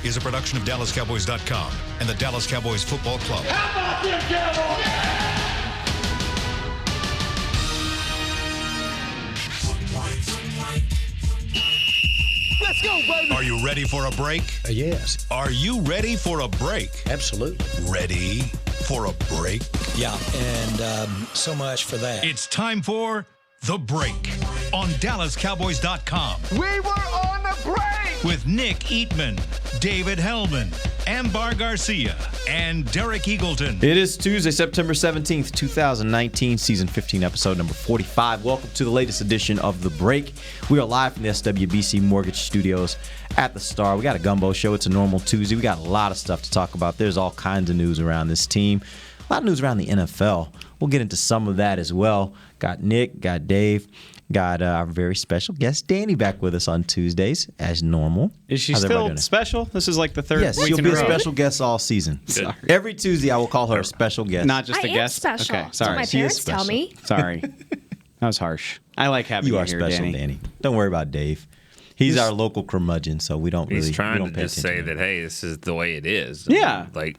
is a production of DallasCowboys.com and the Dallas Cowboys Football Club. How about them Cowboys? Let's go, baby. Are you ready for a break? Yes. Are you ready for a break? Absolutely. Ready for a break? Yeah, and so much for that. It's time for The Break on DallasCowboys.com. We were on the break. With Nick Eatman, David Hellman, Ambar Garcia, and Derek Eagleton. It is Tuesday, September 17th, 2019, season 15, episode number 45. Welcome to the latest edition of The Break. We are live from the SWBC Mortgage Studios at the Star. We got a gumbo show. It's a normal Tuesday. We got a lot of stuff to talk about. There's all kinds of news around this team. A lot of news around the NFL. We'll get into some of that as well. Got Nick, got Dave, got our very special guest, Danny, back with us on Tuesdays, as normal. Is she How's everybody still doing? special? This is like the third Yes, week she'll in be a a row. special guest all season. Sorry. Every Tuesday, I will call her a special guest. Not just I a am guest? special. Okay, That's what sorry. my She is parents tell special. me. Sorry. That was harsh. I like having You you are here, special, Danny. Don't worry about Dave. He's our local curmudgeon, so we don't He's really. trying we don't to pay just say attention that, hey, this is the way it is. Yeah. Like,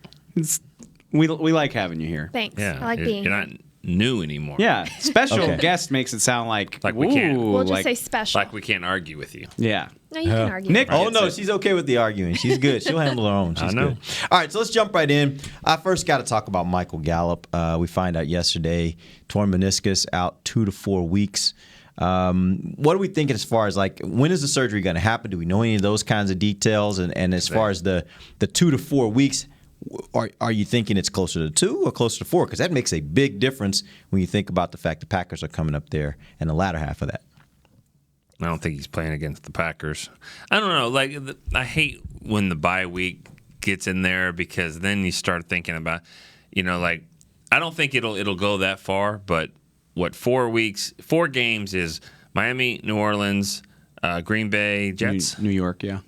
We like having you here. Thanks. yeah, I like being you're here. not new anymore. Yeah. Special Okay. guest makes it sound like we can't. ooh, We'll just like, say special. Like we can't argue with you. yeah. No, you can argue. Nick- Oh, no, she's okay with the arguing. She's good. She'll handle her own. She's I know. good. All right, so let's jump right in. I first got to talk about Michael Gallup. We find out yesterday, torn meniscus, out 2 to 4 weeks. What are we thinking as far as, like, when is the surgery going to happen? Do we know any of those kinds of details? And as far as the 2 to 4 weeks, are you thinking it's closer to 2 or closer to 4? Because that makes a big difference when you think about the fact the Packers are coming up there in the latter half of that. I don't think he's playing against the Packers. I don't know. Like, I hate when the bye week gets in there because then you start thinking about, like, I don't think it'll go that far. But 4 games is Miami, New Orleans, Green Bay, Jets, New York, yeah.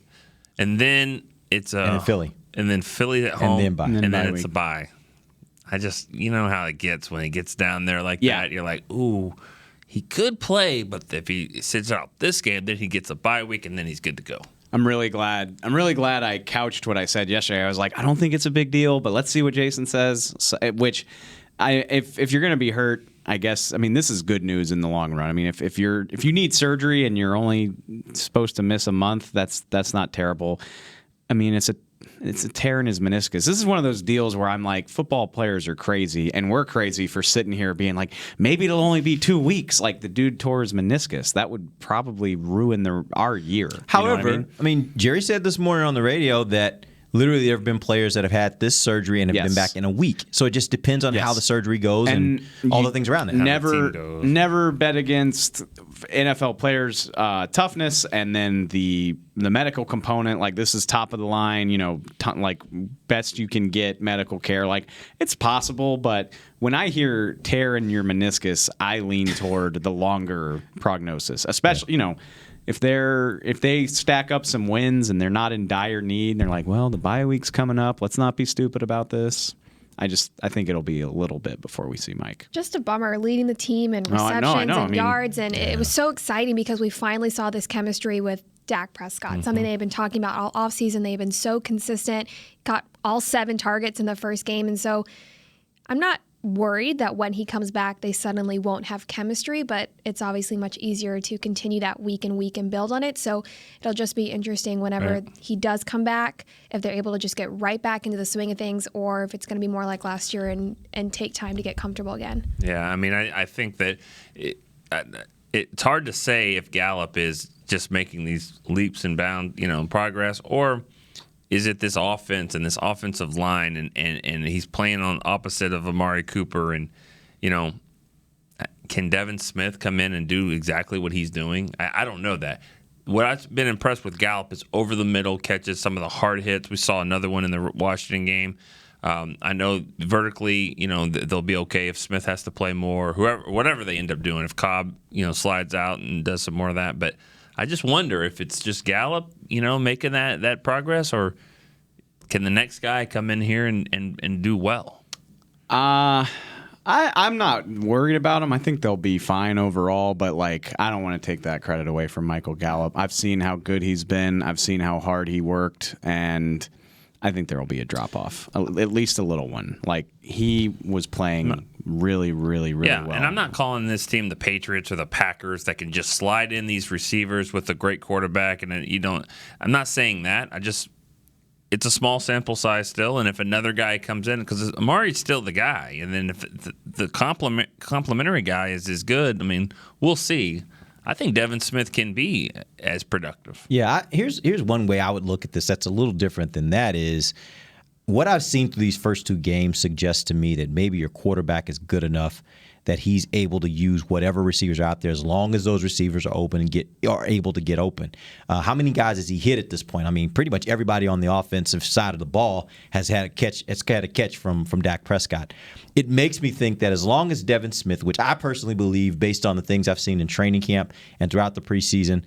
and then it's And in Philly. and then Philly at home, then bye. And then bye it's week. a bye. I just, how it gets when it gets down there like Yeah. that. You're like, ooh, he could play, but if he sits out this game, then he gets a bye week, and then he's good to go. I'm really glad I couched what I said yesterday. I was like, I don't think it's a big deal, but let's see what Jason says. So, which, if you're going to be hurt, I guess. I mean, this is good news in the long run. I mean, if you need surgery and you're only supposed to miss a month, that's not terrible. I mean, it's a tear in his meniscus. This is one of those deals where I'm like, football players are crazy, and we're crazy for sitting here being like, maybe it'll only be 2 weeks. Like, the dude tore his meniscus. That would probably ruin our year. You know However, what I mean? Jerry said this morning on the radio that literally there have been players that have had this surgery and have Yes. been back in a week. So it just depends on Yes. how the surgery goes and all the things around it. team goes. Never bet against NFL players' toughness, and then the medical component. Like, this is top of the line, like best you can get medical care. Like, it's possible, but when I hear tear in your meniscus, I lean toward the longer prognosis, especially if they stack up some wins and they're not in dire need, and they're like, well, the bye week's coming up, let's not be stupid about this. I think it'll be a little bit before we see Mike. Just a bummer leading the team in Oh, I receptions know. and I mean, yards. And it was so exciting because we finally saw this chemistry with Dak Prescott, something they've been talking about all offseason. They've been so consistent, got all 7 targets in the first game. And so I'm not worried that when he comes back, they suddenly won't have chemistry, but it's obviously much easier to continue that week and build on it. So it'll just be interesting whenever he does come back, if they're able to just get right back into the swing of things, or if it's going to be more like last year and take time to get comfortable again. Yeah, I mean, I think that it's hard to say if Gallup is just making these leaps and bounds, progress, or is it this offense and this offensive line and he's playing on opposite of Amari Cooper and, can Devin Smith come in and do exactly what he's doing? I don't know that. What I've been impressed with Gallup is over the middle catches, some of the hard hits. We saw another one in the Washington game. I know vertically, they'll be okay if Smith has to play more, whatever they end up doing. If Cobb, slides out and does some more of that, but I just wonder if it's just Gallup, making that progress, or can the next guy come in here and do well? I'm not worried about them. I think they'll be fine overall, but like I don't want to take that credit away from Michael Gallup. I've seen how good he's been. I've seen how hard he worked, and I think there will be a drop off, at least a little one. Like he was playing really well. And I'm not calling this team the Patriots or the Packers that can just slide in these receivers with a great quarterback, and you don't. I'm not saying that. It's a small sample size still, and if another guy comes in, because Amari's still the guy, and then if the complementary guy is as good, I mean, we'll see. I think Devin Smith can be as productive. Yeah, here's one way I would look at this that's a little different than that is what I've seen through these first 2 games suggests to me that maybe your quarterback is good enough that he's able to use whatever receivers are out there as long as those receivers are open and are able to get open. How many guys has he hit at this point? I mean, pretty much everybody on the offensive side of the ball has had a catch from Dak Prescott. It makes me think that as long as Devin Smith, which I personally believe based on the things I've seen in training camp and throughout the preseason,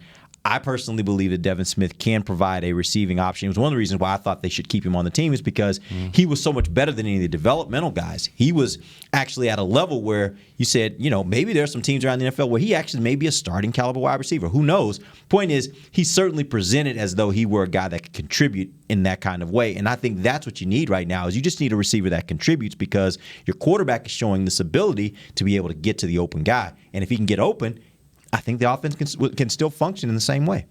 I personally believe that Devin Smith can provide a receiving option. It was one of the reasons why I thought they should keep him on the team is because he was so much better than any of the developmental guys. He was actually at a level where you said, maybe there's some teams around the NFL where he actually may be a starting caliber wide receiver. Who knows? Point is, he certainly presented as though he were a guy that could contribute in that kind of way. And I think that's what you need right now is you just need a receiver that contributes because your quarterback is showing this ability to be able to get to the open guy. And if he can get open, I think the offense can still function in the same way.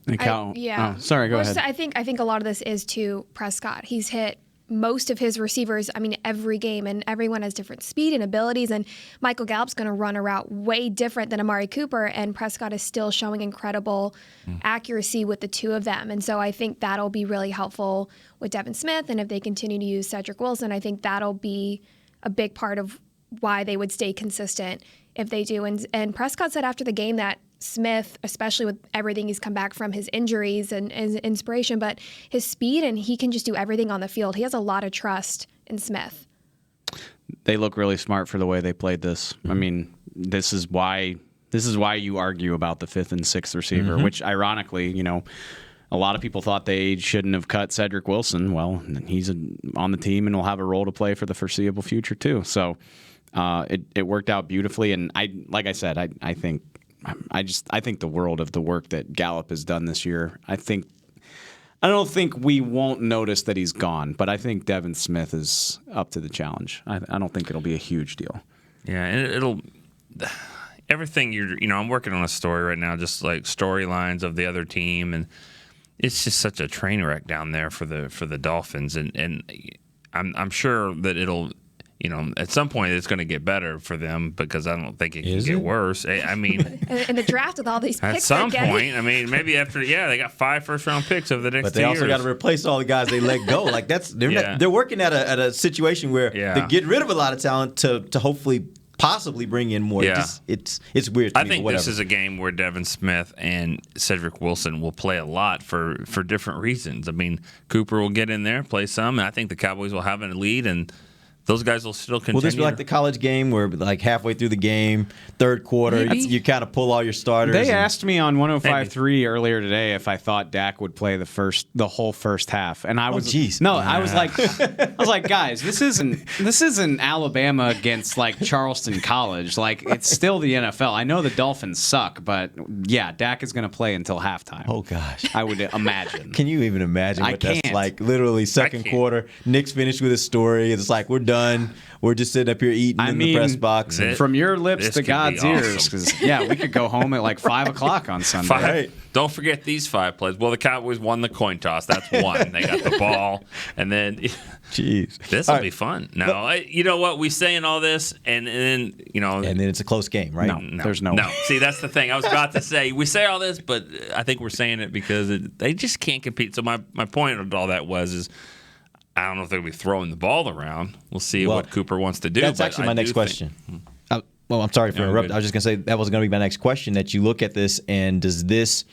Sorry, go ahead. I think a lot of this is to Prescott. He's hit most of his receivers, every game, and everyone has different speed and abilities, and Michael Gallup's going to run a route way different than Amari Cooper, and Prescott is still showing incredible accuracy with the 2 of them. And so I think that'll be really helpful with Devin Smith, and if they continue to use Cedric Wilson, I think that'll be a big part of why they would stay consistent if they do. And Prescott said after the game that Smith, especially with everything he's come back from his injuries and his inspiration, but his speed and he can just do everything on the field. He has a lot of trust in Smith. They look really smart for the way they played this. I mean, this is why you argue about the 5th and 6th receiver, which ironically, a lot of people thought they shouldn't have cut Cedric Wilson. Well, he's on the team and will have a role to play for the foreseeable future too. So it worked out beautifully. And I think the world of the work that Gallup has done this year. I don't think we won't notice that he's gone, but I think Devin Smith is up to the challenge. I don't think it'll be a huge deal. Yeah, and it'll everything I'm working on a story right now, just like storylines of the other team, and it's just such a train wreck down there for the Dolphins, and I'm sure that it'll. At some point it's going to get better for them because I don't think it can get worse. I mean, in the draft with all these picks. At some point, maybe after, they got 5 first-round picks over the next 2 years. But they also got to replace all the guys they let go. Like they're working at a situation where they get rid of a lot of talent to hopefully possibly bring in more. Yeah. It's weird to I me, think but this is a game where Devin Smith and Cedric Wilson will play a lot for different reasons. I mean, Cooper will get in there, play some, and I think the Cowboys will have a lead, and those guys will still continue. Will this be like the college game where like halfway through the game, third quarter, you kind of pull all your starters? They asked me on 105.3 earlier today if I thought Dak would play the whole first half, and I was I was like, guys, this isn't Alabama against like Charleston College. Like it's still the NFL. I know the Dolphins suck, but yeah, Dak is going to play until halftime. Oh gosh, I would imagine. Can you even imagine what that's can't. like? Literally second quarter, Nick's finished with his story. It's like we're done. We're just sitting up here eating in the press box. From your lips to God's ears. Because we could go home at like 5 o'clock on Sunday. Right. Don't forget these 5 plays. Well, the Cowboys won the coin toss. That's one. They got the ball. And then, jeez, this will be fun. No, you know what? We saying all this, and then, And then it's a close game, right? No, there's no. See, that's the thing. I was about to say, we say all this, but I think we're saying it because they just can't compete. So my point of all that is, I don't know if they'll be throwing the ball around. We'll see what Cooper wants to do. That's actually my next question. I'm sorry for interrupting. I was just going to say that was going to be my next question, that you look at this, and does this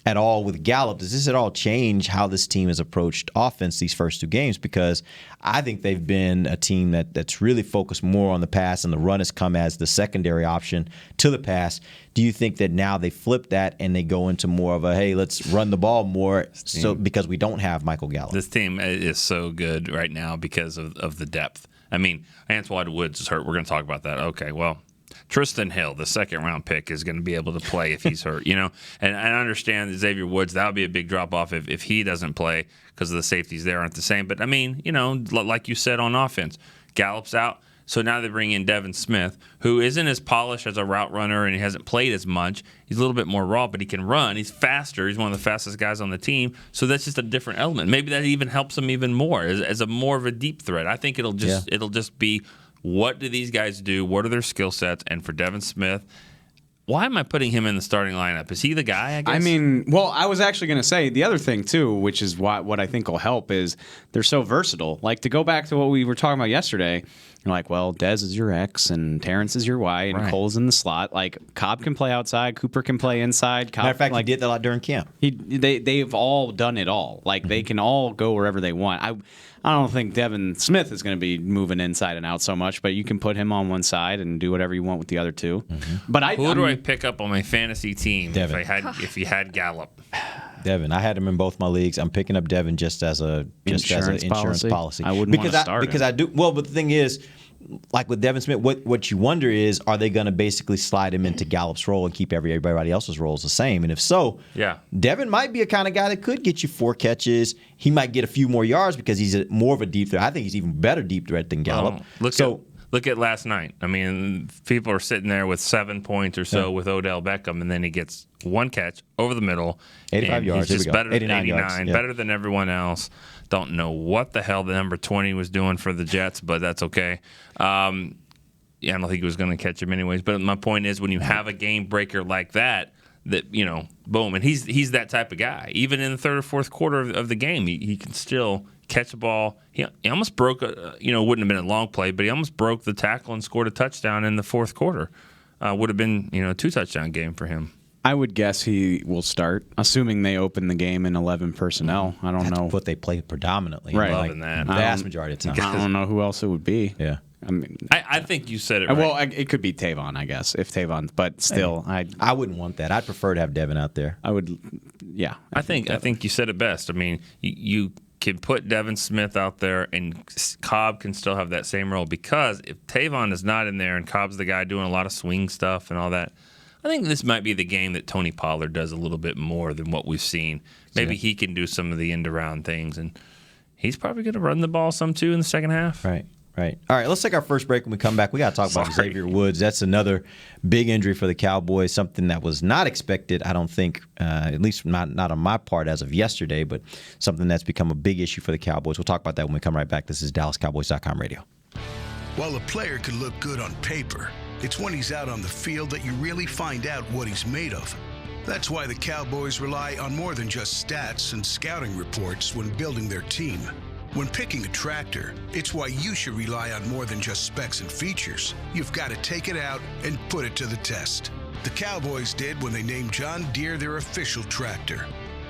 at all with Gallup, does this at all change how this team has approached offense these first 2 games? Because I think they've been a team that's really focused more on the pass, and the run has come as the secondary option to the pass. Do you think that now they flip that and they go into more of a, hey, let's run the ball more because we don't have Michael Gallup? This team is so good right now because of the depth. I mean, Antoine Woods is hurt. We're going to talk about that. Okay, well, Tristan Hill, the second-round pick, is going to be able to play if he's hurt, And I understand that Xavier Woods, that would be a big drop-off if he doesn't play because the safeties there aren't the same. But, I mean, like you said on offense, Gallup's out. So now they bring in Devin Smith, who isn't as polished as a route runner and he hasn't played as much. He's a little bit more raw, but he can run. He's faster. He's one of the fastest guys on the team. So that's just a different element. Maybe that even helps him even more as a more of a deep threat. I think it'll just be, what do these guys do? What are their skill sets? And for Devin Smith, why am I putting him in the starting lineup? Is he the guy, I guess? I mean, well, I was actually going to say the other thing, too, which is what I think will help, is they're so versatile. Like, to go back to what we were talking about yesterday, you're like, well, Dez is your X, and Terrence is your Y, and Cole's in the slot. Like, Cobb can play outside, Cooper can play inside. Matter of fact, he did that a lot during camp. They've all done it all. Like, they can all go wherever they want. I don't think Devin Smith is going to be moving inside and out so much, but you can put him on one side and do whatever you want with the other two. But who do I pick up on my fantasy team Devin. if he had Gallup? Devin, I had him in both my leagues. I'm picking up Devin just as an insurance policy. I wouldn't want to start because him. I do. Well, but the thing is, like with Devin Smith, what you wonder is, are they going to basically slide him into Gallup's role and keep everybody else's roles the same? And if so, Devin might be a kind of guy that could get you 4 catches. He might get a few more yards because he's more of a deep threat. I think he's even better deep threat than Gallup. Look at last night. I mean, people are sitting there with 7 points or so with Odell Beckham, and then he gets 1 catch over the middle. 85 yards. He's just better than 89 yards. Better than everyone else. Don't know what the hell the number 20 was doing for the Jets, but that's okay. I don't think he was going to catch him anyways. But my point is, when you have a game breaker like that, boom, and he's that type of guy. Even in the third or fourth quarter of the game, he can still catch the ball. He almost broke it wouldn't have been a long play, but he almost broke the tackle and scored a touchdown in the fourth quarter. Would have been a 2-touchdown game for him. I would guess he will start, assuming they open the game in 11 personnel. I don't know what they play predominantly. Right, loving that. The vast majority of the time. I don't know who else it would be. Yeah. I mean, I think you said it right. Well, it could be Tavon, I guess, if Tavon. But still, I wouldn't want that. I'd prefer to have Devin out there. I would, yeah. I think you said it best. I mean, you can put Devin Smith out there, and Cobb can still have that same role, because if Tavon is not in there and Cobb's the guy doing a lot of swing stuff and all that, I think this might be the game that Tony Pollard does a little bit more than what we've seen. Maybe he can do some of the end-around things, and he's probably going to run the ball some too in the second half. Right. All right, let's take our first break. When we come back, we got to talk about Xavier Woods. That's another big injury for the Cowboys, something that was not expected, I don't think, at least not on my part as of yesterday, but something that's become a big issue for the Cowboys. We'll talk about that when we come right back. This is DallasCowboys.com radio. While a player could look good on paper, it's when he's out on the field that you really find out what he's made of. That's why the Cowboys rely on more than just stats and scouting reports when building their team. When picking a tractor, it's why you should rely on more than just specs and features. You've got to take it out and put it to the test. The Cowboys did when they named John Deere their official tractor.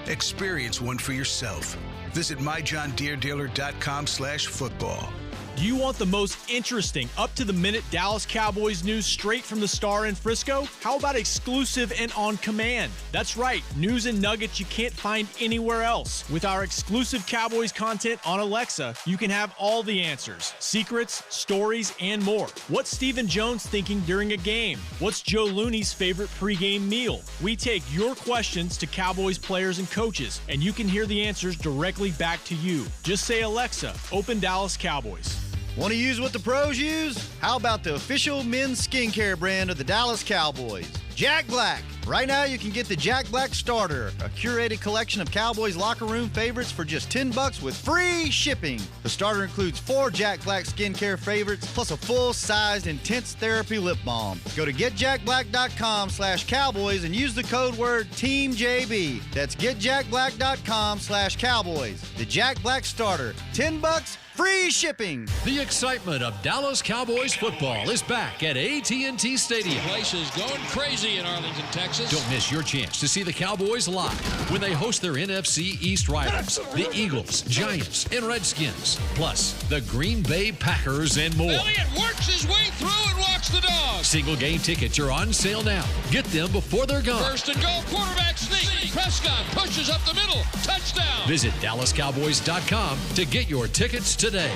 Experience one for yourself. Visit myjohndeeredealer.com/football. Do you want the most interesting, up-to-the-minute Dallas Cowboys news straight from the Star in Frisco? How about exclusive and on command? That's right, news and nuggets you can't find anywhere else. With our exclusive Cowboys content on Alexa, you can have all the answers, secrets, stories, and more. What's Stephen Jones thinking during a game? What's Joe Looney's favorite pregame meal? We take your questions to Cowboys players and coaches, and you can hear the answers directly back to you. Just say, Alexa, open Dallas Cowboys. Want to use what the pros use? How about the official men's skincare brand of the Dallas Cowboys, Jack Black? Right now, you can get the Jack Black Starter, a curated collection of Cowboys locker room favorites for just $10 with free shipping. The starter includes 4 Jack Black skincare favorites, plus a full-sized intense therapy lip balm. Go to getjackblack.com/Cowboys and use the code word TEAMJB. That's getjackblack.com/Cowboys. The Jack Black Starter, $10. Free shipping. The excitement of Dallas Cowboys football is back at AT&T Stadium. The place is going crazy in Arlington, Texas. Don't miss your chance to see the Cowboys live when they host their NFC East rivals, the Eagles, Giants, and Redskins, plus the Green Bay Packers and more. Elliott works his way through and walks the dog. Single game tickets are on sale now. Get them before they're gone. First and goal, quarterback sneak. Prescott pushes up the middle. Touchdown. Visit DallasCowboys.com to get your tickets today.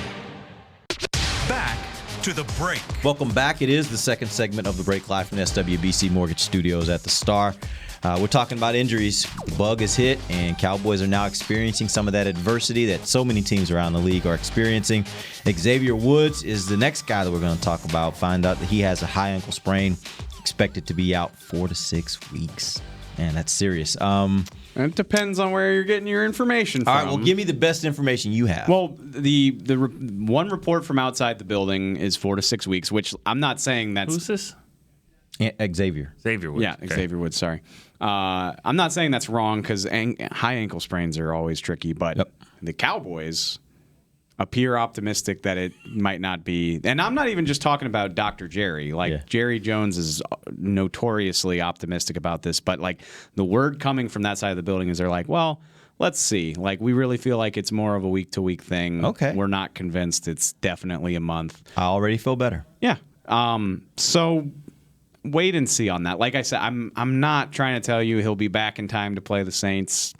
Back to the break. Welcome back. It is the second segment of the break, live from the SWBC Mortgage Studios at the Star. We're talking about injuries. The bug is hit, and Cowboys are now experiencing some of that adversity that so many teams around the league are experiencing. Xavier Woods is the next guy that we're going to talk about. Find out that he has a high ankle sprain, expected to be out 4 to 6 weeks. Man, that's serious. It depends on where you're getting your information from. All right, well, give me the best information you have. Well, the one report from outside the building is 4 to 6 weeks, which I'm not saying that's... Who's this? Xavier. Xavier Woods. Yeah, okay. Xavier Woods, sorry. I'm not saying that's wrong because high ankle sprains are always tricky, but the Cowboys appear optimistic that it might not be. And I'm not even just talking about Dr. Jerry. Jerry Jones is notoriously optimistic about this, but the word coming from that side of the building is they're like, well, let's see. We really feel like it's more of a week-to-week thing. Okay. We're not convinced it's definitely a month. I already feel better. Yeah. So wait and see on that. Like I said, I'm not trying to tell you he'll be back in time to play the Saints.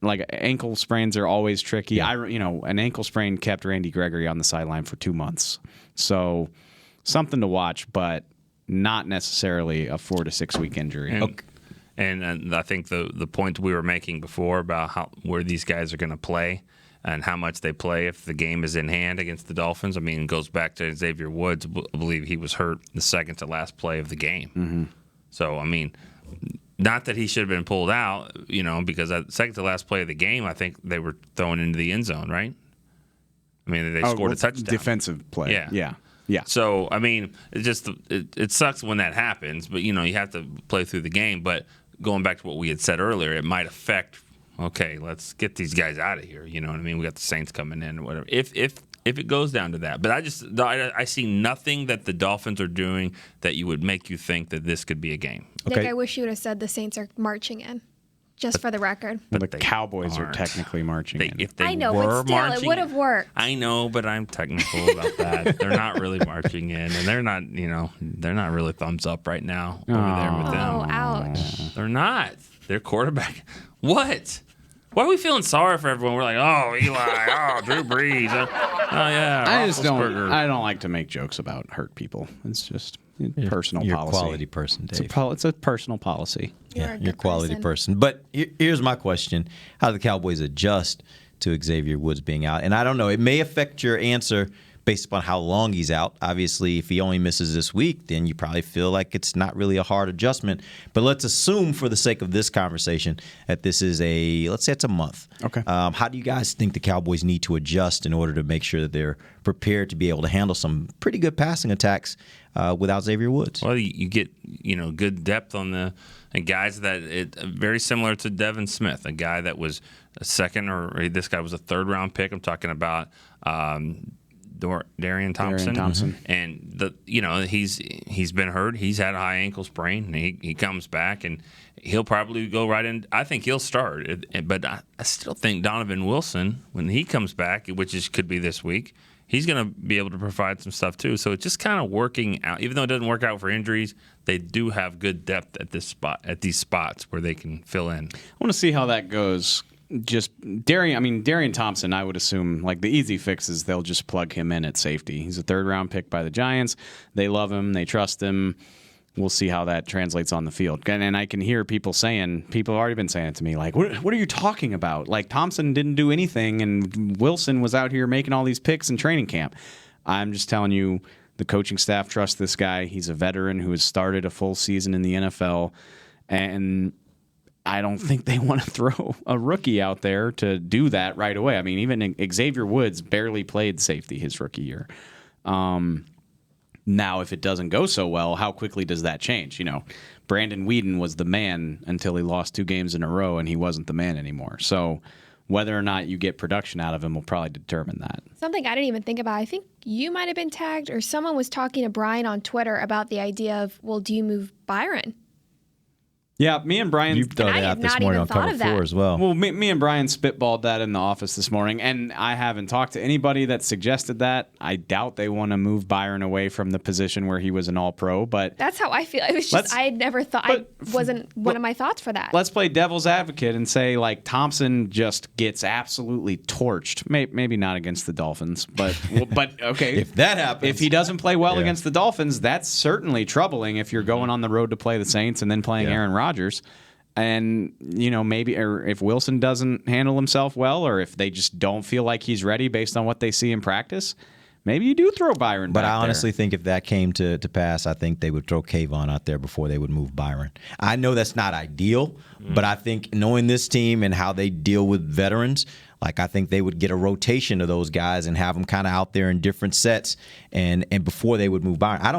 Ankle sprains are always tricky. Yeah. An ankle sprain kept Randy Gregory on the sideline for 2 months. So something to watch, but not necessarily a 4 to 6 week injury. And I think the point we were making before about where these guys are going to play and how much they play if the game is in hand against the Dolphins. I mean, it goes back to Xavier Woods. I believe he was hurt the second to last play of the game. Mm-hmm. So, I mean, not that he should have been pulled out, because at the second to last play of the game, I think they were throwing into the end zone, right? I mean, they scored a touchdown. Defensive play. Yeah. Yeah. So, I mean, it sucks when that happens, but, you have to play through the game. But going back to what we had said earlier, it might affect, okay, let's get these guys out of here. You know what I mean? We got the Saints coming in or whatever. If it goes down to that. But I see nothing that the Dolphins are doing that you would make you think that this could be a game. Nick, I wish you would have said the Saints are marching in, just for the record. But the Cowboys are technically marching in. If they I know, were but still, marching, it would have worked. I know, but I'm technical about that. They're not really marching in, and they're not really thumbs up right now over there with them. Oh, ouch. They're not. Their quarterback. What? Why are we feeling sorry for everyone? We're like, oh, Eli, oh, Drew Brees. Oh, yeah. I don't like to make jokes about hurt people. It's just personal you're policy. You're a quality person, Dave. It's a personal policy. You're a quality person. But here's my question. How do the Cowboys adjust to Xavier Woods being out? And I don't know. It may affect your answer based upon how long he's out. Obviously, if he only misses this week, then you probably feel like it's not really a hard adjustment. But let's assume, for the sake of this conversation, that this is let's say it's a month. Okay. How do you guys think the Cowboys need to adjust in order to make sure that they're prepared to be able to handle some pretty good passing attacks without Xavier Woods? Well, you get good depth on the guys that very similar to Devin Smith, a guy that was a second or this guy was a third-round pick. I'm talking about Darian Thompson. And he's been hurt. He's had a high ankle sprain. And he comes back and he'll probably go right in. I think he'll start. But I still think Donovan Wilson, when he comes back, which could be this week, he's going to be able to provide some stuff too. So it's just kind of working out. Even though it doesn't work out for injuries, they do have good depth at these spots where they can fill in. I want to see how that goes. Just Darian Thompson, I would assume, the easy fix is they'll just plug him in at safety. He's a third-round pick by the Giants. They love him. They trust him. We'll see how that translates on the field. And I can hear people have already been saying it to me, what are you talking about? Thompson didn't do anything, and Wilson was out here making all these picks in training camp. I'm just telling you, the coaching staff trusts this guy. He's a veteran who has started a full season in the NFL, and I don't think they want to throw a rookie out there to do that right away. I mean, even Xavier Woods barely played safety his rookie year. Now, if it doesn't go so well, how quickly does that change? Brandon Weeden was the man until he lost 2 games in a row, and he wasn't the man anymore. So whether or not you get production out of him will probably determine that. Something I didn't even think about. I think you might have been tagged, or someone was talking to Brian on Twitter about the idea of, well, do you move Byron? Yeah, me and Brian. You've thrown it out this morning on Cover 4 as well. Well, me and Brian spitballed that in the office this morning, and I haven't talked to anybody that suggested that. I doubt they want to move Byron away from the position where he was an All-Pro, but that's how I feel. It was just I had never thought. I wasn't one of my thoughts for that. Let's play devil's advocate and say like Thompson just gets absolutely torched. Maybe not against the Dolphins, but okay. If that happens, if he doesn't play well against the Dolphins, that's certainly troubling. If you're going on the road to play the Saints and then playing Aaron Rodgers. And, maybe or if Wilson doesn't handle himself well, or if they just don't feel like he's ready based on what they see in practice, maybe you do throw Byron back there. But I honestly think if that came to pass, I think they would throw Kayvon out there before they would move Byron. I know that's not ideal, but I think knowing this team and how they deal with veterans, like I think they would get a rotation of those guys and have them kind of out there in different sets and before they would move Byron. I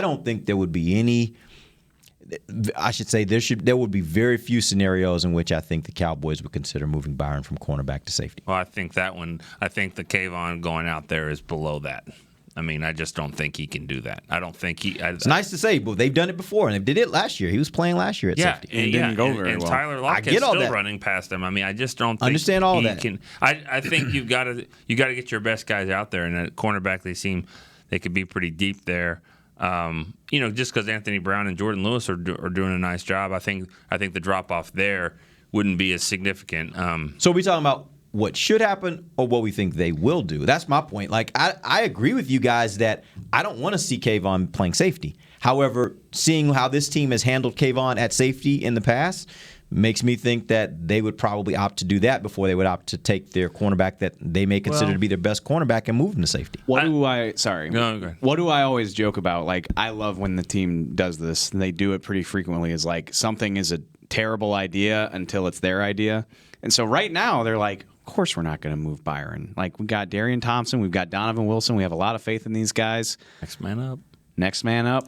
don't think there would be any. I should say there would be very few scenarios in which I think the Cowboys would consider moving Byron from cornerback to safety. Well, I think the Kayvon going out there is below that. I mean, I just don't think he can do that. I don't think he. It's nice to say, but they've done it before, and they did it last year. He was playing last year at safety. And didn't go very well. And Tyler Lockett's still running past him. I mean, I just don't think understand all he that. Can. I think you got to get your best guys out there, and at cornerback they could be pretty deep there. Just because Anthony Brown and Jordan Lewis are doing a nice job, I think the drop off there wouldn't be as significant. So are we talking about what should happen or what we think they will do? That's my point. Like I agree with you guys that I don't want to see Kayvon playing safety. However, seeing how this team has handled Kayvon at safety in the past makes me think that they would probably opt to do that before they would opt to take their cornerback that they may consider to be their best cornerback and move him to safety. What do I always joke about? Like, I love when the team does this, and they do it pretty frequently, is like something is a terrible idea until it's their idea. And so right now they're like, of course we're not going to move Byron. Like, we got Darian Thompson, we've got Donovan Wilson, we have a lot of faith in these guys. Next man up.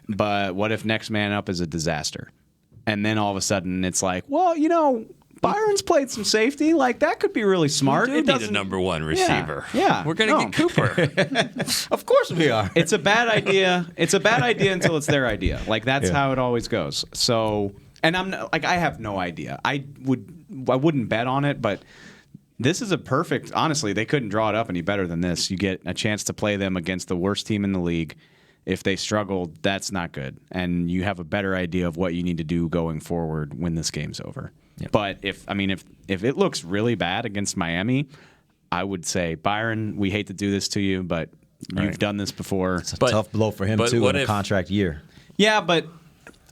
But what if next man up is a disaster? And then all of a sudden it's like, well, Byron's played some safety. Like, that could be really smart. We do need a number one receiver. Yeah. We're going to get Cooper. Of course we are. It's a bad idea. It's a bad idea until it's their idea. Like, that's how it always goes. So, and I have no idea. I wouldn't bet on it, but this is honestly, they couldn't draw it up any better than this. You get a chance to play them against the worst team in the league. If they struggle, that's not good. And you have a better idea of what you need to do going forward when this game's over. Yep. But if it looks really bad against Miami, I would say, Byron, we hate to do this to you, but you've done this before. It's a tough blow for him too in a contract year. Yeah, but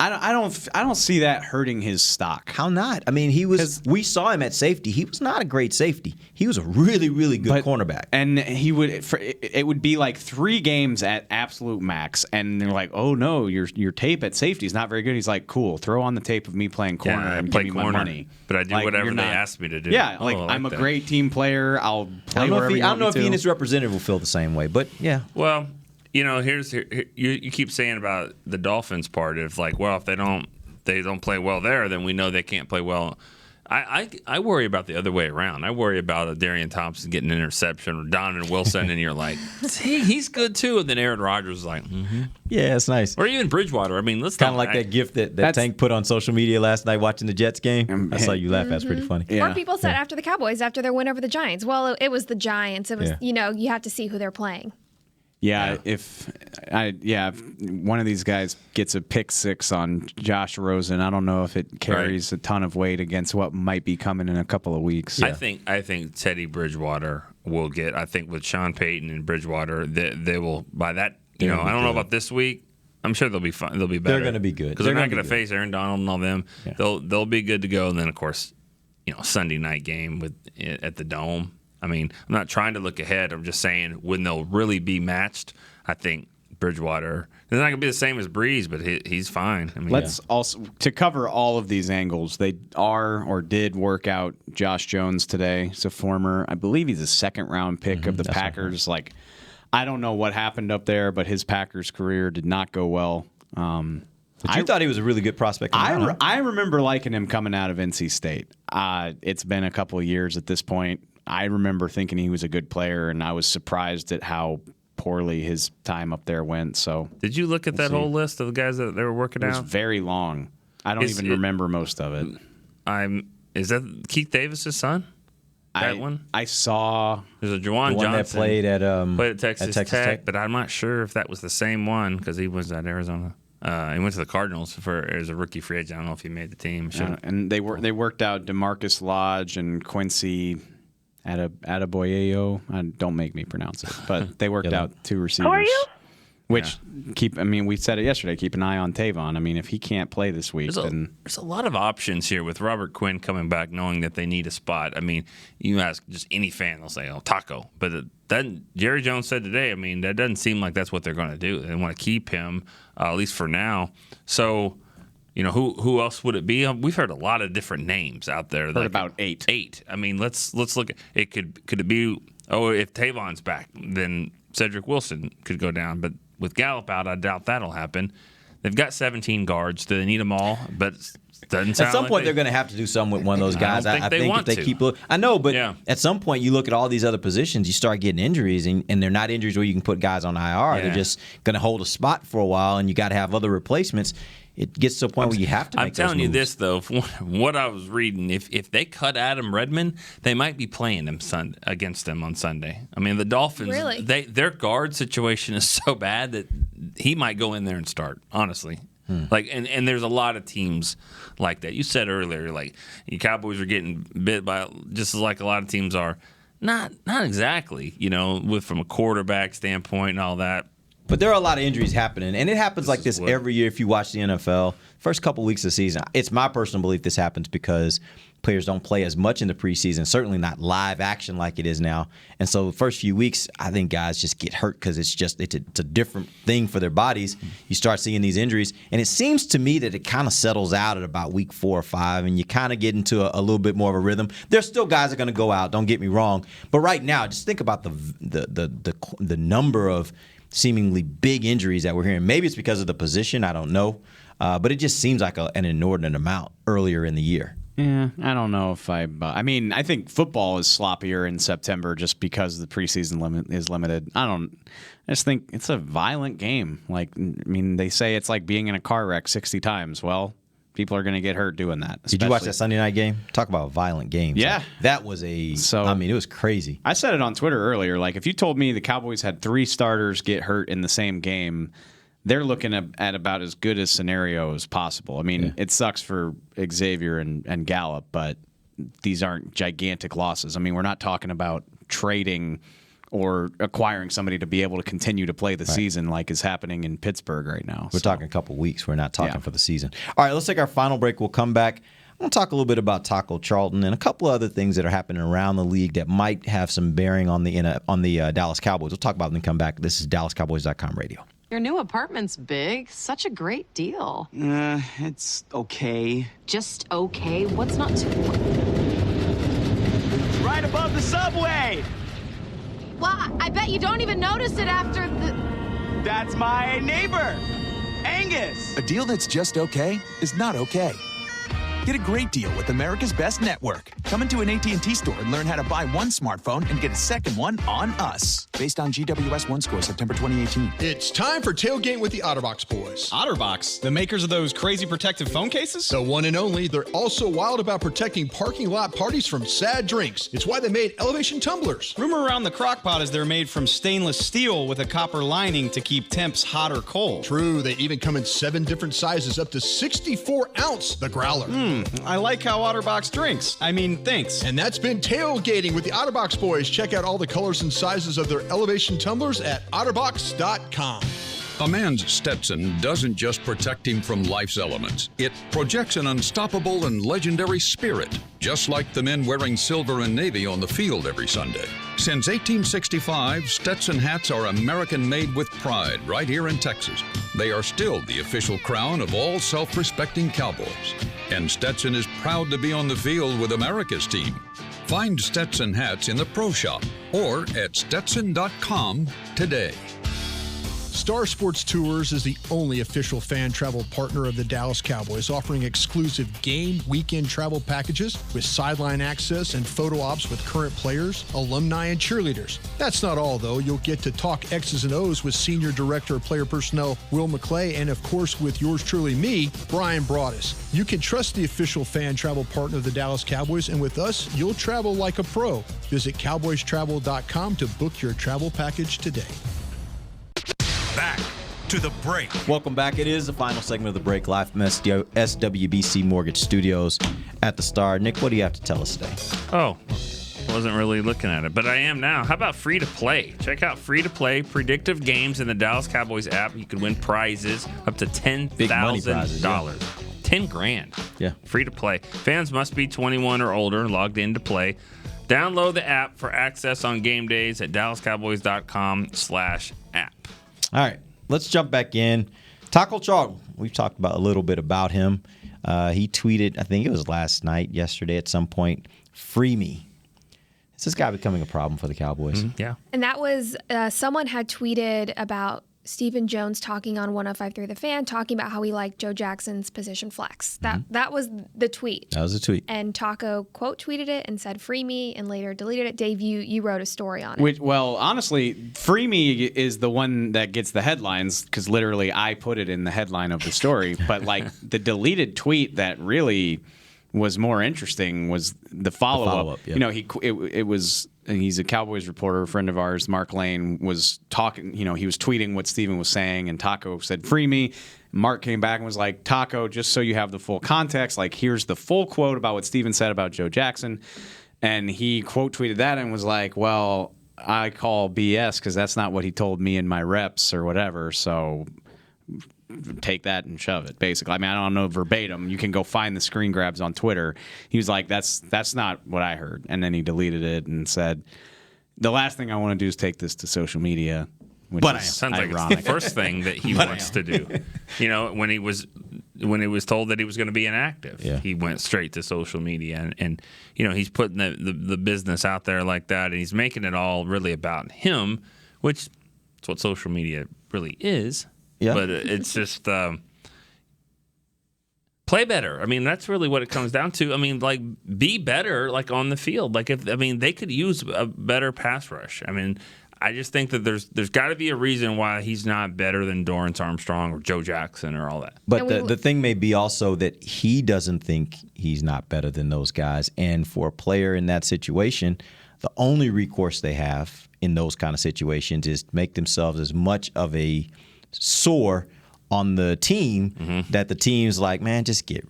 I don't see that hurting his stock. How not? I mean, we saw him at safety. He was not a great safety. He was a really, really good cornerback. And it would be like 3 games at absolute max, and they're like, oh no, your tape at safety is not very good. He's like, cool, throw on the tape of me playing corner and give me my money. But I do whatever they ask me to do. Yeah, I'm a great team player. I'll play wherever you want me to. I don't know if he and his representative will feel the same way, but yeah. Well, you keep saying about the Dolphins part. If they don't play well there, then we know they can't play well. I worry about the other way around. I worry about Darian Thompson getting an interception or Donovan Wilson, and you're like, he's good too. And then Aaron Rodgers is like, yeah, it's nice. Or even Bridgewater. I mean, let's kind of like that GIF that Tank put on social media last night watching the Jets game. I saw you laugh. That's pretty funny. Yeah. Or people said after the Cowboys, after their win over the Giants. Well, it was the Giants. It was you have to see who they're playing. Yeah, if one of these guys gets a pick 6 on Josh Rosen, I don't know if it carries a ton of weight against what might be coming in a couple of weeks. Yeah. I think Teddy Bridgewater will get. I think with Sean Payton and Bridgewater, they will by that. I don't know about this week. I'm sure they'll be fine. They'll be better. They're going to be good because they're not going to face Aaron Donald and all them. Yeah. They'll be good to go. And then of course, Sunday night game at the Dome. I mean, I'm not trying to look ahead. I'm just saying when they'll really be matched, I think Bridgewater. They're not going to be the same as Breeze, but he's fine. I mean, let's also, to cover all of these angles, they did work out Josh Jones today. He's a former, I believe he's a second-round pick of the Packers. Right. Like, I don't know what happened up there, but his Packers career did not go well. But you thought he was a really good prospect. I remember liking him coming out of NC State. It's been a couple of years at this point. I remember thinking he was a good player, and I was surprised at how poorly his time up there went. So, did you look at that whole list of the guys that they were working out? It was very long. I don't even remember most of it. Is that Keith Davis' son? That one? I saw. There's a Juwan one Johnson that played at Texas Tech, but I'm not sure if that was the same one because he was at Arizona. He went to the Cardinals as a rookie free agent. I don't know if he made the team. And they worked out DeMarcus Lodge and Quincy Adebayo. Don't make me pronounce it, but they worked out 2 receivers. Who are you? Which we said it yesterday. Keep an eye on Tavon. I mean, if he can't play this week, then there's a lot of options here with Robert Quinn coming back, knowing that they need a spot. I mean, you ask just any fan, they'll say, "Oh, Taco," but then Jerry Jones said today, I mean, that doesn't seem like that's what they're going to do. They want to keep him at least for now. So, who else would it be? We've heard a lot of different names out there. Heard about 8. 8. I mean, let's look at it. Could it be? Oh, if Tavon's back, then Cedric Wilson could go down, but with Gallup out, I doubt that'll happen. They've got 17 guards. Do they need them all? But it doesn't sound at some like point they're going to have to do something with one of those guys. I think if they keep looking, I know, but at some point you look at all these other positions, you start getting injuries, and they're not injuries where you can put guys on IR. Yeah. They're just going to hold a spot for a while, and you got to have other replacements. It gets to a point where you have to make those moves. I'm telling you this, though, from what I was reading, if they cut Adam Redmond, they might be playing him against them on Sunday. I mean, the Dolphins, really? Their guard situation is so bad that he might go in there and start, honestly. And there's a lot of teams like that. You said earlier, like, the Cowboys are getting bit by just like a lot of teams are. Not exactly, from a quarterback standpoint and all that. But there are a lot of injuries happening, and it happens like this every year if you watch the NFL. First couple weeks of the season, it's my personal belief this happens because players don't play as much in the preseason, certainly not live action like it is now. And so the first few weeks, I think guys just get hurt because it's a different thing for their bodies. You start seeing these injuries, and it seems to me that it kind of settles out at about week 4 or 5, and you kind of get into a little bit more of a rhythm. There's still guys that are going to go out, don't get me wrong. But right now, just think about the number of seemingly big injuries that we're hearing. Maybe it's because of the position. I don't know. But it just seems like an inordinate amount earlier in the year. Yeah, I don't know if I think football is sloppier in September just because the preseason is limited. I just think it's a violent game. They say it's like being in a car wreck 60 times. Well, people are going to get hurt doing that. Did you watch that Sunday night game? Talk about violent games. Yeah. That was it was crazy. I said it on Twitter earlier. Like, if you told me the Cowboys had 3 starters get hurt in the same game, they're looking at about as good a scenario as possible. I mean, It sucks for Xavier and Gallup, but these aren't gigantic losses. I mean, we're not talking about trading or acquiring somebody to be able to continue to play the season like is happening in Pittsburgh right now. We're talking a couple weeks. We're not talking for the season. All right, let's take our final break. We'll come back. I'm going to talk a little bit about Taco Charlton and a couple of other things that are happening around the league that might have some bearing on the Dallas Cowboys. We'll talk about them and come back. This is DallasCowboys.com radio. Your new apartment's big. Such a great deal. It's okay. Just okay? What's not to... Right above the subway! Well, I bet you don't even notice it after the... That's my neighbor, Angus. A deal that's just okay is not okay. Get a great deal with America's Best Network. Come into an AT&T store and learn how to buy one smartphone and get a second one on us. Based on GWS 1 score, September 2018. It's time for Tailgate with the OtterBox boys. OtterBox? The makers of those crazy protective phone cases? The one and only. They're also wild about protecting parking lot parties from sad drinks. It's why they made elevation tumblers. Rumor around the crockpot is they're made from stainless steel with a copper lining to keep temps hot or cold. True. They even come in 7 different sizes, up to 64 ounce, the growler. I like how OtterBox drinks. Thanks. And that's been Tailgating with the OtterBox boys. Check out all the colors and sizes of their elevation tumblers at otterbox.com. A man's Stetson doesn't just protect him from life's elements. It projects an unstoppable and legendary spirit, just like the men wearing silver and navy on the field every Sunday. Since 1865, Stetson hats are American-made with pride right here in Texas. They are still the official crown of all self-respecting Cowboys. And Stetson is proud to be on the field with America's team. Find Stetson hats in the Pro Shop or at Stetson.com today. Star Sports Tours is the only official fan travel partner of the Dallas Cowboys, offering exclusive game weekend travel packages with sideline access and photo ops with current players, alumni, and cheerleaders. That's not all, though. You'll get to talk X's and O's with Senior Director of Player Personnel Will McClay, and of course with yours truly, me, Brian Broaddus. You can trust the official fan travel partner of the Dallas Cowboys, and with us, you'll travel like a pro. Visit cowboystravel.com to book your travel package today. Back to the break. Welcome back. It is the final segment of the break, live from SWBC Mortgage Studios at the Star. Nick, what do you have to tell us today? Oh, wasn't really looking at it, but I am now. How about free to play? Check out free to play predictive games in the Dallas Cowboys app. You can win prizes up to $10,000. 10 grand. Yeah. Free to play. Fans must be 21 or older, logged in to play. Download the app for access on game days at dallascowboys.com/app. All right, let's jump back in. Taco Charlton, we've talked about a little bit about him. He tweeted, I think it was yesterday at some point, "Free me." Is this guy becoming a problem for the Cowboys? Yeah. And that was someone had tweeted about Stephen Jones talking on 105.3 The Fan, talking about how he liked Joe Jackson's position flex. That was the tweet. That was the tweet. And Taco quote tweeted it and said "free me" and later deleted it. Dave, you wrote a story on it. Well, honestly, "free me" is the one that gets the headlines because literally I put it in the headline of the story. But like the deleted tweet that really was more interesting was the follow-up. Yeah. You know, it was. And he's a Cowboys reporter, a friend of ours, Mark Lane, was talking, he was tweeting what Steven was saying, and Taco said, "Free me." Mark came back and was like, "Taco, just so you have the full context, like, here's the full quote about what Steven said about Joe Jackson." And he quote tweeted that and was like, "Well, I call BS because that's not what he told me in my reps or whatever, so take that and shove it," basically. I mean, I don't know verbatim. You can go find the screen grabs on Twitter. He was like, that's not what I heard. And then he deleted it and said, "The last thing I want to do is take this to social media." Which Sounds like it's the first thing that he wants to do. When he was told that he was going to be inactive, he went straight to social media, and he's putting the business out there like that, and he's making it all really about him, which is what social media really is. Yeah. But it's just play better. I mean, that's really what it comes down to. I mean, like, be better, like, on the field. Like, they could use a better pass rush. I mean, I just think that there's got to be a reason why he's not better than Dorrance Armstrong or Joe Jackson or all that. But the thing may be also that he doesn't think he's not better than those guys. And for a player in that situation, the only recourse they have in those kind of situations is to make themselves as much of a sore on the team that the team's like, "Man, just get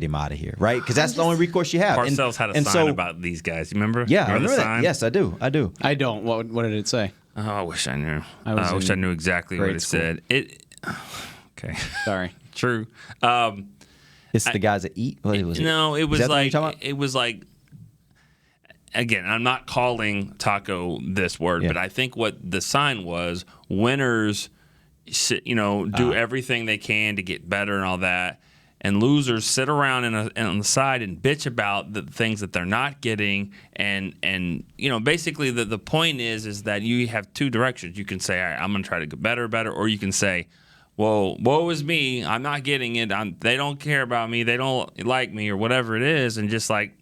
him out of here," right? Because that's the only recourse you have. Parcells had a sign about these guys. You remember? Yeah, I remember that. Yes, I do. I don't. What did it say? Oh, I wish I knew. I wish I knew exactly what it said. Okay. Sorry. True. It's the guys that eat. What was it? No, it was like. Again, I'm not calling Taco this word, but I think what the sign was: winners, do everything they can to get better and all that, and losers sit around on the side and bitch about the things that they're not getting. And basically the point is that you have two directions. You can say, "All right, I'm going to try to get better," or you can say, "Whoa, woe is me. I'm not getting it. They don't care about me. They don't like me," or whatever it is, and just like.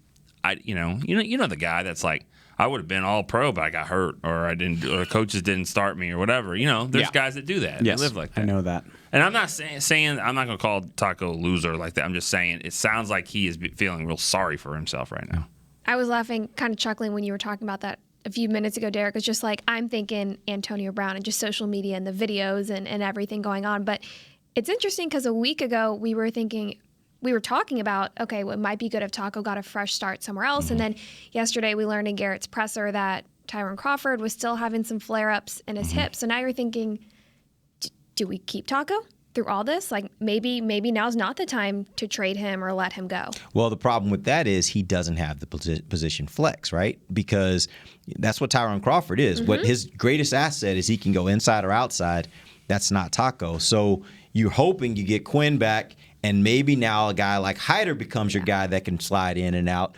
You know the guy that's like, "I would have been all pro, but I got hurt, or or coaches didn't start me, or whatever." There's guys that do that. Yes, they live like that. I know that. And I'm not saying I'm not going to call Taco a loser like that. I'm just saying it sounds like he is feeling real sorry for himself right now. I was laughing, kind of chuckling when you were talking about that a few minutes ago, Derek. It's just like, I'm thinking Antonio Brown and just social media and the videos and everything going on. But it's interesting because a week ago we were talking about, okay, well, it might be good if Taco got a fresh start somewhere else. And then yesterday we learned in Garrett's presser that Tyron Crawford was still having some flare-ups in his hips. So now you're thinking, do we keep Taco through all this? Like, maybe now's not the time to trade him or let him go. Well, the problem with that is he doesn't have the position flex, right? Because that's what Tyron Crawford is. What his greatest asset is, he can go inside or outside. That's not Taco. So you're hoping you get Quinn back And maybe now a guy like Hyder becomes your guy that can slide in and out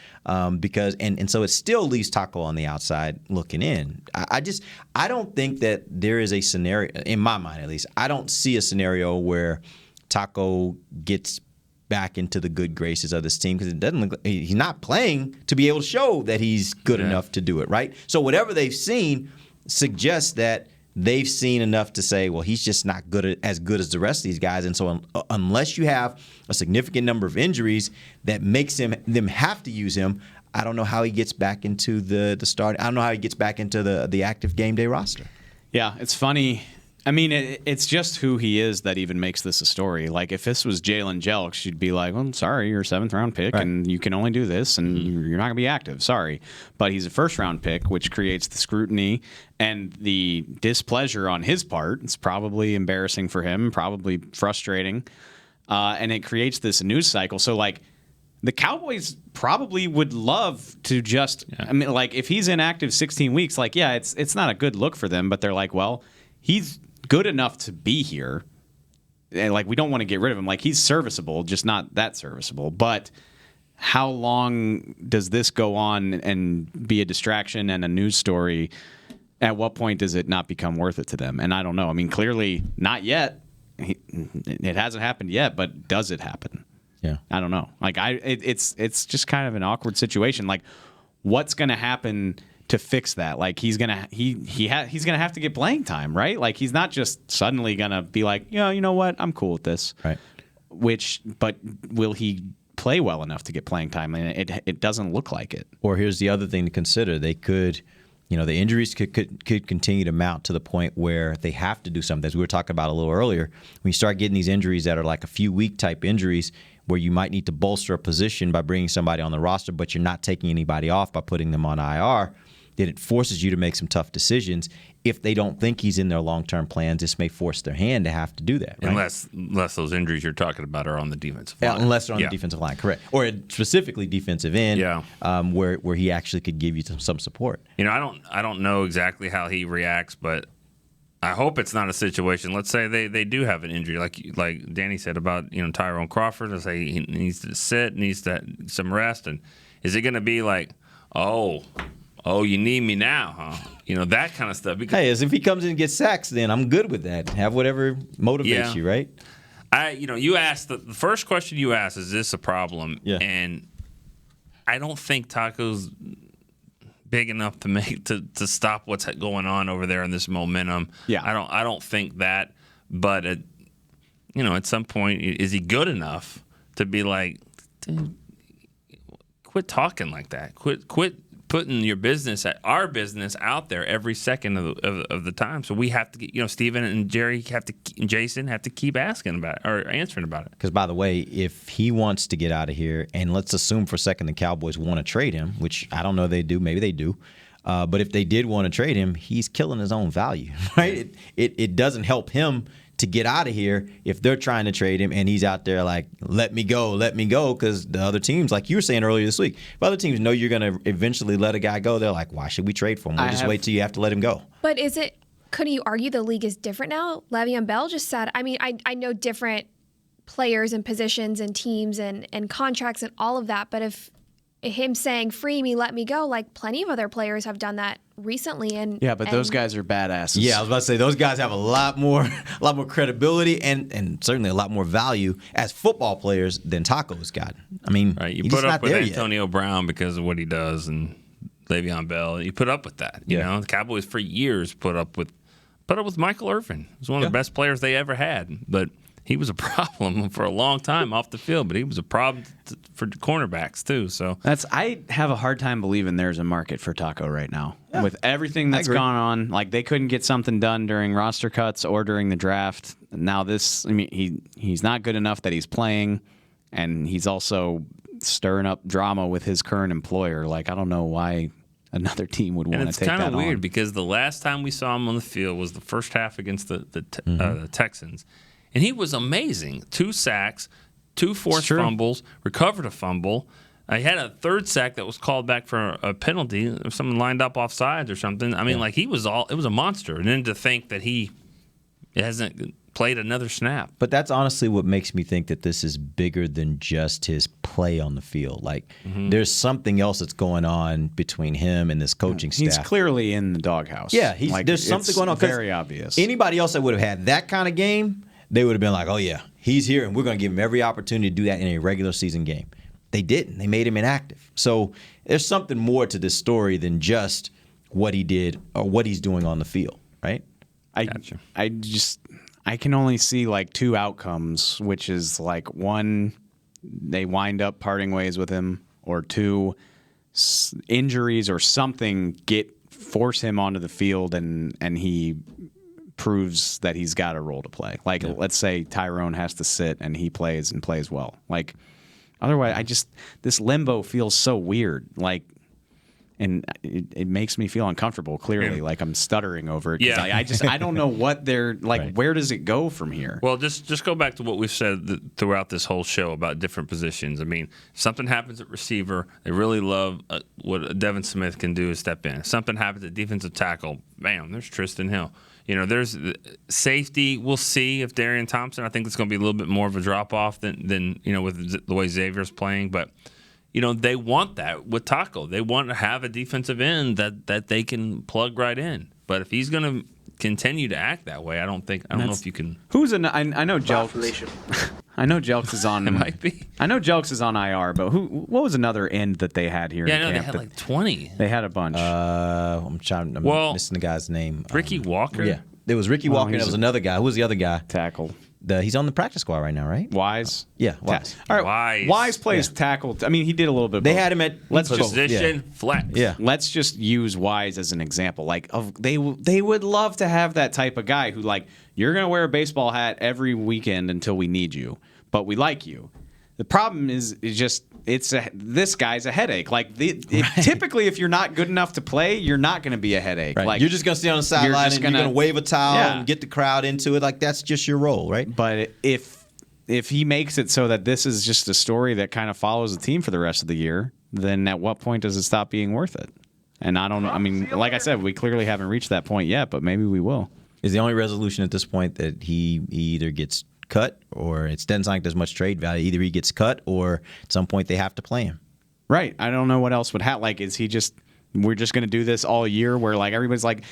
because so it still leaves Taco on the outside looking in. I don't think that there is a scenario, in my mind at least, I don't see a scenario where Taco gets back into the good graces of this team because it doesn't look like he's not playing to be able to show that he's good enough to do it, right? So whatever they've seen suggests that they've seen enough to say, well, he's just not as good as the rest of these guys. And so unless you have a significant number of injuries that makes them have to use him, I don't know how he gets back into the start. I don't know how he gets back into the active game day roster. Yeah, it's funny. I mean, it's just who he is that even makes this a story. Like, if this was Jalen Jelks, you'd be like, well, sorry, you're a 7th-round pick, and you can only do this, and you're not going to be active. Sorry. But he's a first-round pick, which creates the scrutiny and the displeasure on his part. It's probably embarrassing for him, probably frustrating, and it creates this news cycle. So, like, the Cowboys probably would love to just I mean, like, if he's inactive 16 weeks, like, yeah, it's not a good look for them, but they're like, well, he's good enough to be here, and like we don't want to get rid of him. Like, he's serviceable, just not that serviceable. But how long does this go on and be a distraction and a news story? At what point does it not become worth it to them? And I don't know. I mean, clearly not yet. It hasn't happened yet, but does it happen? Yeah, I don't know. Like, it's just kind of an awkward situation. Like, what's going to happen to fix that? Like, he's gonna have to get playing time, right? Like, he's not just suddenly gonna be like, yeah, you know what, I'm cool with this. Right. But will he play well enough to get playing time? And it doesn't look like it. Or here's the other thing to consider: they could, the injuries could continue to mount to the point where they have to do something. As we were talking about a little earlier, when you start getting these injuries that are like a few week type injuries, where you might need to bolster a position by bringing somebody on the roster, but you're not taking anybody off by putting them on IR. That it forces you to make some tough decisions. If they don't think he's in their long-term plans, this may force their hand to have to do that. Right? Unless those injuries you're talking about are on the defensive line. Yeah, unless they're on the defensive line, correct. Or specifically defensive end, where he actually could give you some support. I don't know exactly how he reacts, but I hope it's not a situation. Let's say they do have an injury, like Danny said about Tyrone Crawford. Let's say he needs to sit, needs some rest, and is it going to be like, oh, you need me now, huh? That kind of stuff. Because, hey, as if he comes in and gets sacks, then I'm good with that. Have whatever motivates you, right? You asked the first question you asked, is this a problem? Yeah. And I don't think Taco's big enough to stop what's going on over there in this momentum. Yeah. I don't think that. But at some point, is he good enough to be like, dude, quit talking like that. Quit putting our business out there every second of the time. So we have to get, Steven and Jerry and Jason have to keep asking about it or answering about it. Because, by the way, if he wants to get out of here, and let's assume for a second the Cowboys want to trade him, which I don't know they do, maybe they do. But if they did want to trade him, he's killing his own value, right? It doesn't help him to get out of here if they're trying to trade him and he's out there like, let me go, because the other teams, like you were saying earlier this week, if other teams know you're going to eventually let a guy go, they're like, why should we trade for him? We'll just wait till you have to let him go. But could you argue the league is different now? Le'Veon Bell just said, I know different players and positions and teams and contracts and all of that, but if him saying, free me, let me go, like plenty of other players have done that recently. But those guys are badasses. Yeah, I was about to say, those guys have a lot more credibility and certainly a lot more value as football players than Taco's got. I mean, you put up with Antonio Brown because of what he does and Le'Veon Bell. You put up with that. The Cowboys for years put up with Michael Irvin. He was one of the best players they ever had, but he was a problem for a long time off the field, but he was a problem for cornerbacks too. So I have a hard time believing there's a market for Taco right now. Yeah. With everything that's gone on, like they couldn't get something done during roster cuts or during the draft. Now he's not good enough that he's playing, and he's also stirring up drama with his current employer. Like, I don't know why another team would want to take that on. It's kind of weird because the last time we saw him on the field was the first half against the Texans. And he was amazing. 2 sacks, 2 forced fumbles, recovered a fumble. He had a 3rd sack that was called back for a penalty. If someone lined up off sides or something. I mean, it was a monster. And then to think that he hasn't played another snap. But that's honestly what makes me think that this is bigger than just his play on the field. Like, there's something else that's going on between him and this coaching staff. He's clearly in the doghouse. Yeah, there's something going on. Very obvious. Anybody else that would have had that kind of game, they would have been like, oh, yeah, he's here, and we're going to give him every opportunity to do that in a regular season game. They didn't. They made him inactive. So there's something more to this story than just what he did or what he's doing on the field, right? I can only see like two outcomes, which is like one, they wind up parting ways with him, or two, injuries or something force him onto the field and he proves that he's got a role to play. Like, let's say Tyrone has to sit and he plays and plays well. Like, otherwise, this limbo feels so weird. Like, and it makes me feel uncomfortable, clearly. Like I'm stuttering over it. Yeah. I don't know what they're, like, right. Where does it go from here? Well, just go back to what we've said throughout this whole show about different positions. I mean, if something happens at receiver, they really love what Devin Smith can do is step in. If something happens at defensive tackle, bam, there's Tristan Hill. You know, there's safety. We'll see if Darian Thompson, I think it's going to be a little bit more of a drop-off than you know, with the way Xavier's playing. But, you know, they want that with Taco. They want to have a defensive end that they can plug right in. But if he's going to continue to act that way, I don't know if you can. Who's I know Jelks. I know Jelks is on. It might be. I know Jelks is on IR, but what was another end that they had here? Yeah, in I know camp they had like 20. They had a bunch. I'm missing the guy's name. Ricky Walker. Yeah, there was Ricky Walker. And there was another guy. Who was the other guy? Tackle. He's on the practice squad right now, right? Wise. Yeah, Wise. All right. Wise plays tackle. I mean, he did a little bit of They both. had him at position flex. Yeah. Let's just use Wise as an example. Like, they would love to have that type of guy who, like, you're going to wear a baseball hat every weekend until we need you, but we like you. The problem is this guy's a headache. Like, typically, if you're not good enough to play, you're not going to be a headache. Right. Like, you're just going to stay on the sideline and you're going to wave a towel and get the crowd into it. Like, that's just your role, right? But if he makes it so that this is just a story that kind of follows the team for the rest of the year, then at what point does it stop being worth it? And I don't know. I mean, like I said, we clearly haven't reached that point yet, but maybe we will. Is the only resolution at this point that he either gets cut or it doesn't sound like there's much trade value. Either he gets cut or at some point they have to play him. Right. I don't know what else would happen. Like, we're just going to do this all year where, like, everybody's like,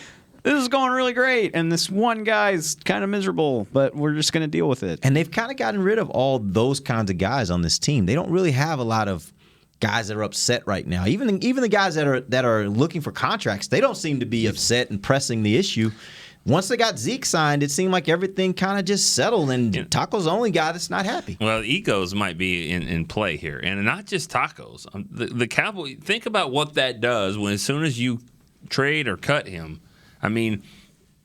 this is going really great, and this one guy's kind of miserable, but we're just going to deal with it. And they've kind of gotten rid of all those kinds of guys on this team. They don't really have a lot of guys that are upset right now. Even the guys that are looking for contracts, they don't seem to be upset and pressing the issue. Once they got Zeke signed, it seemed like everything kind of just settled, and Taco's the only guy that's not happy. Well, egos might be in play here, and not just Tacos. The Cowboys, think about what that does when as soon as you trade or cut him. I mean,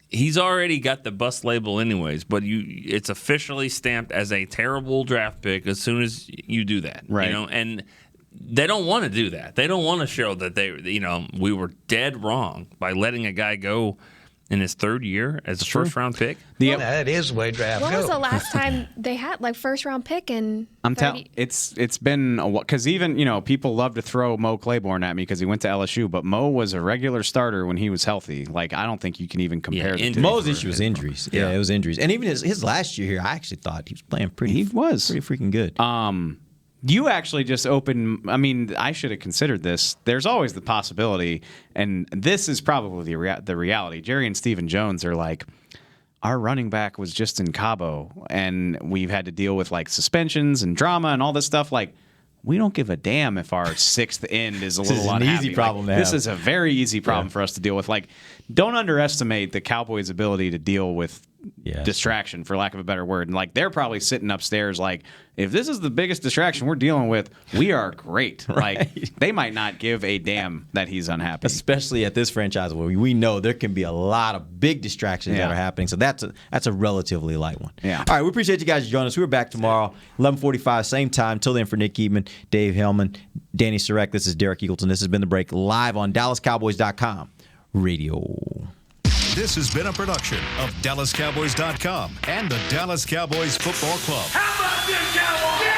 he's already got the bust label anyways, but it's officially stamped as a terrible draft pick as soon as you do that. Right. You know, and they don't want to do that. They don't want to show that we were dead wrong by letting a guy go in his third year as a first-round pick. That is the way draft goes. When was the last time they had first-round pick in? I'm telling it's been a while, because even people love to throw Mo Claiborne at me because he went to LSU, but Mo was a regular starter when he was healthy. Like, I don't think you can even compare. Mo's issue was injuries. Yeah, it was injuries, and even his last year here, I actually thought he was playing pretty freaking good. You actually just opened. I mean, I should have considered this. There's always the possibility, and this is probably the reality. Jerry and Stephen Jones are like, our running back was just in Cabo, and we've had to deal with like suspensions and drama and all this stuff. Like, we don't give a damn if our sixth end is a little unhappy. This is an easy problem to have. This is a very easy problem for us to deal with. Like, don't underestimate the Cowboys' ability to deal with distraction, for lack of a better word. And like, they're probably sitting upstairs like, if this is the biggest distraction we're dealing with, we are great. Like, they might not give a damn that he's unhappy. Especially at this franchise where we know there can be a lot of big distractions that are happening. So that's a relatively light one. Yeah. All right, we appreciate you guys joining us. We're back tomorrow, 11:45, same time. Till then, for Nick Eatman, Dave Hellman, Danny Surek, this is Derek Eagleton. This has been The Break, live on DallasCowboys.com radio. This has been a production of DallasCowboys.com and the Dallas Cowboys Football Club. How about this, Cowboys?